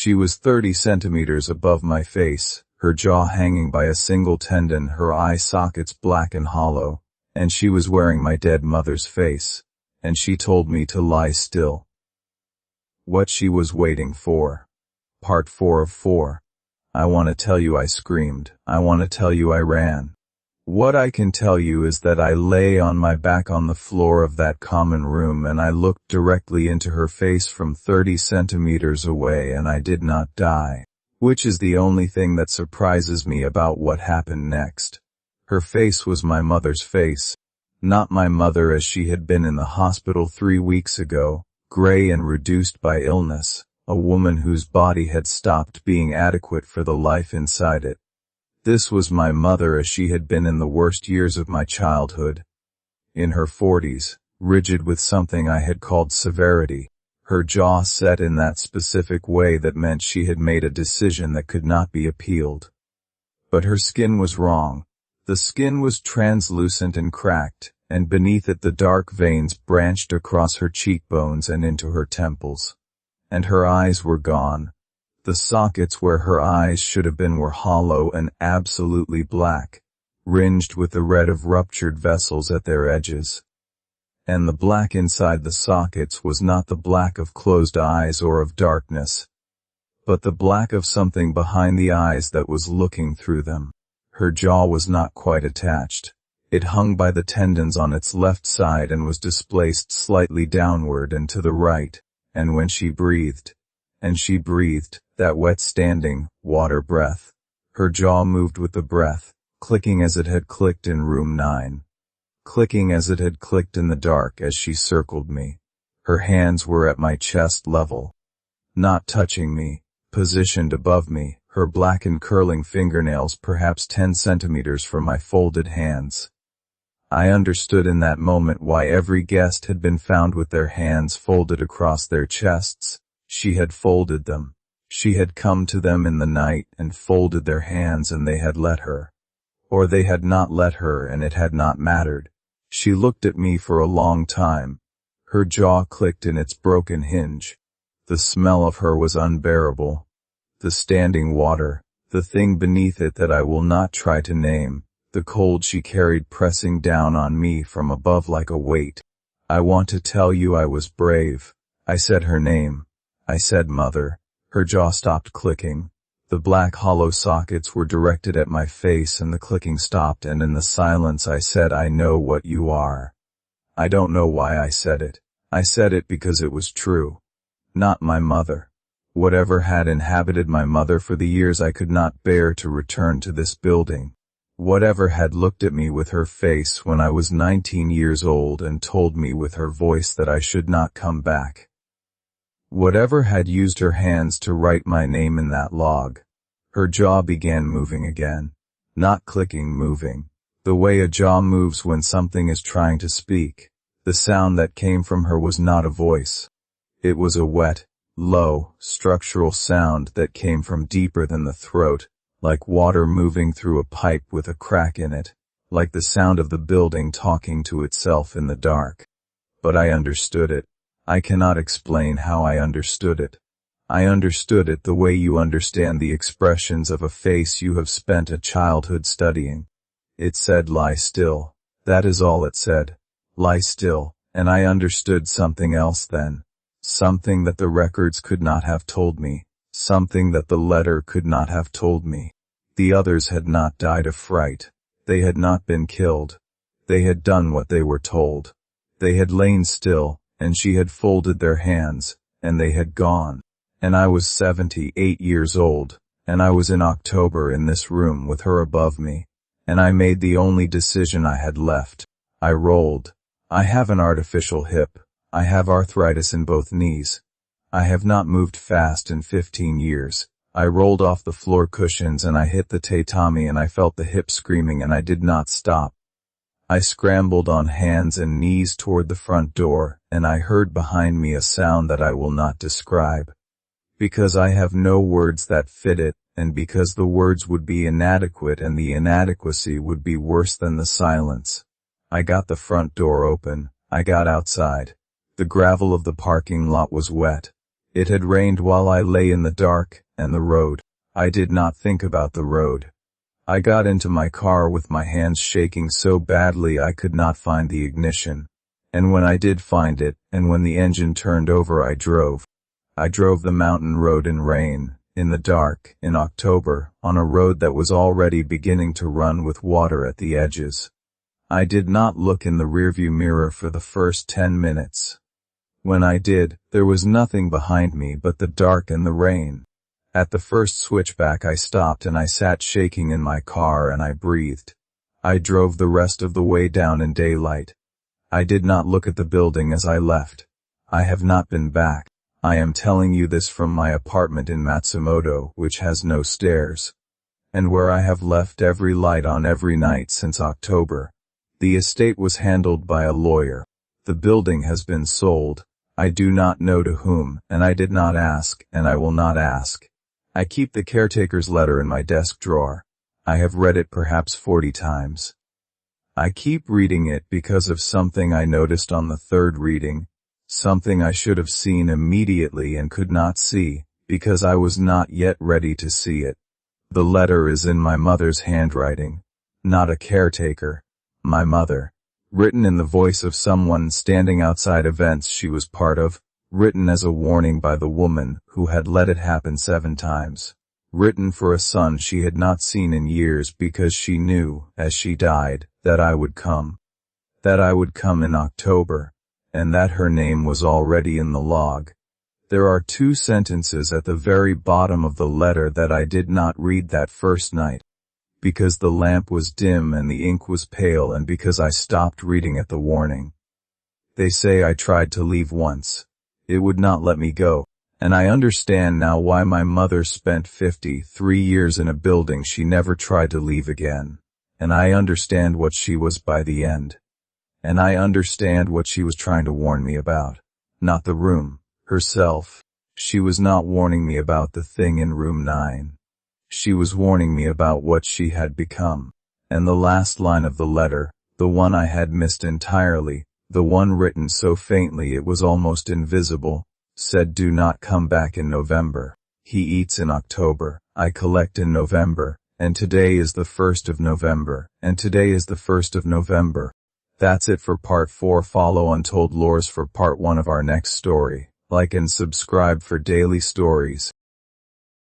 She was 30 centimeters above my face, her jaw hanging by a single tendon, her eye sockets black and hollow, and she was wearing my dead mother's face, and she told me to lie still. What she was waiting for. Part 4 of 4. I want to tell you I screamed. I want to tell you I ran. What I can tell you is that I lay on my back on the floor of that common room and I looked directly into her face from 30 centimeters away and I did not die, which is the only thing that surprises me about what happened next. Her face was my mother's face, not my mother as she had been in the hospital 3 weeks ago, gray and reduced by illness, a woman whose body had stopped being adequate for the life inside it. This was my mother as she had been in the worst years of my childhood. In her 40s, rigid with something I had called severity, her jaw set in that specific way that meant she had made a decision that could not be appealed. But her skin was wrong. The skin was translucent and cracked, and beneath it the dark veins branched across her cheekbones and into her temples. And her eyes were gone. The sockets where her eyes should have been were hollow and absolutely black, ringed with the red of ruptured vessels at their edges. And the black inside the sockets was not the black of closed eyes or of darkness, but the black of something behind the eyes that was looking through them. Her jaw was not quite attached. It hung by the tendons on its left side and was displaced slightly downward and to the right, and when she breathed, that wet standing, water breath. Her jaw moved with the breath, clicking as it had clicked in room 9. Clicking as it had clicked in the dark as she circled me. Her hands were at my chest level. Not touching me, positioned above me, her black and curling fingernails perhaps 10 centimeters from my folded hands. I understood in that moment why every guest had been found with their hands folded across their chests. She had folded them. She had come to them in the night and folded their hands and they had let her. Or they had not let her and it had not mattered. She looked at me for a long time. Her jaw clicked in its broken hinge. The smell of her was unbearable. The standing water, the thing beneath it that I will not try to name, the cold she carried pressing down on me from above like a weight. I want to tell you I was brave. I said her name. I said mother. Her jaw stopped clicking. The black hollow sockets were directed at my face and the clicking stopped and in the silence I said I know what you are. I don't know why I said it. I said it because it was true. Not my mother. Whatever had inhabited my mother for the years I could not bear to return to this building. Whatever had looked at me with her face when I was 19 years old and told me with her voice that I should not come back. Whatever had used her hands to write my name in that log. Her jaw began moving again. Not clicking, moving. The way a jaw moves when something is trying to speak. The sound that came from her was not a voice. It was a wet, low, structural sound that came from deeper than the throat, like water moving through a pipe with a crack in it, like the sound of the building talking to itself in the dark. But I understood it. I cannot explain how I understood it. I understood it the way you understand the expressions of a face you have spent a childhood studying. It said lie still. That is all it said. Lie still. And I understood something else then. Something that the records could not have told me. Something that the letter could not have told me. The others had not died of fright. They had not been killed. They had done what they were told. They had lain still, and she had folded their hands, and they had gone. And I was 78 years old, and I was in October in this room with her above me, and I made the only decision I had left. I rolled. I have an artificial hip. I have arthritis in both knees. I have not moved fast in 15 years. I rolled off the floor cushions and I hit the tatami and I felt the hip screaming and I did not stop. I scrambled on hands and knees toward the front door, and I heard behind me a sound that I will not describe. Because I have no words that fit it, and because the words would be inadequate and the inadequacy would be worse than the silence. I got the front door open. I got outside. The gravel of the parking lot was wet. It had rained while I lay in the dark, and the road. I did not think about the road. I got into my car with my hands shaking so badly I could not find the ignition. And when I did find it, and when the engine turned over, I drove. I drove the mountain road in rain, in the dark, in October, on a road that was already beginning to run with water at the edges. I did not look in the rearview mirror for the first 10 minutes. When I did, there was nothing behind me but the dark and the rain. At the first switchback I stopped and I sat shaking in my car and I breathed. I drove the rest of the way down in daylight. I did not look at the building as I left. I have not been back. I am telling you this from my apartment in Matsumoto, which has no stairs, and where I have left every light on every night since October. The estate was handled by a lawyer. The building has been sold. I do not know to whom, and I did not ask, and I will not ask. I keep the caretaker's letter in my desk drawer. I have read it perhaps 40 times. I keep reading it because of something I noticed on the third reading, something I should have seen immediately and could not see, because I was not yet ready to see it. The letter is in my mother's handwriting, not a caretaker, my mother, written in the voice of someone standing outside events she was part of, written as a warning by the woman who had let it happen 7 times, written for a son she had not seen in years because she knew, as she died, that I would come in October, and that her name was already in the log. There are 2 sentences at the very bottom of the letter that I did not read that first night, because the lamp was dim and the ink was pale and because I stopped reading at the warning. They say I tried to leave once. It would not let me go, and I understand now why my mother spent 53 years in a building she never tried to leave again, and I understand what she was by the end. And I understand what she was trying to warn me about. Not the room, herself. She was not warning me about the thing in room 9. She was warning me about what she had become. And the last line of the letter, the one I had missed entirely, the one written so faintly it was almost invisible, said, "Do not come back in November. He eats in October, I collect in November, and today is the 1st of November, and today is the 1st of November. That's it for part 4. Follow Untold Lores for part 1 of our next story. Like and subscribe for daily stories.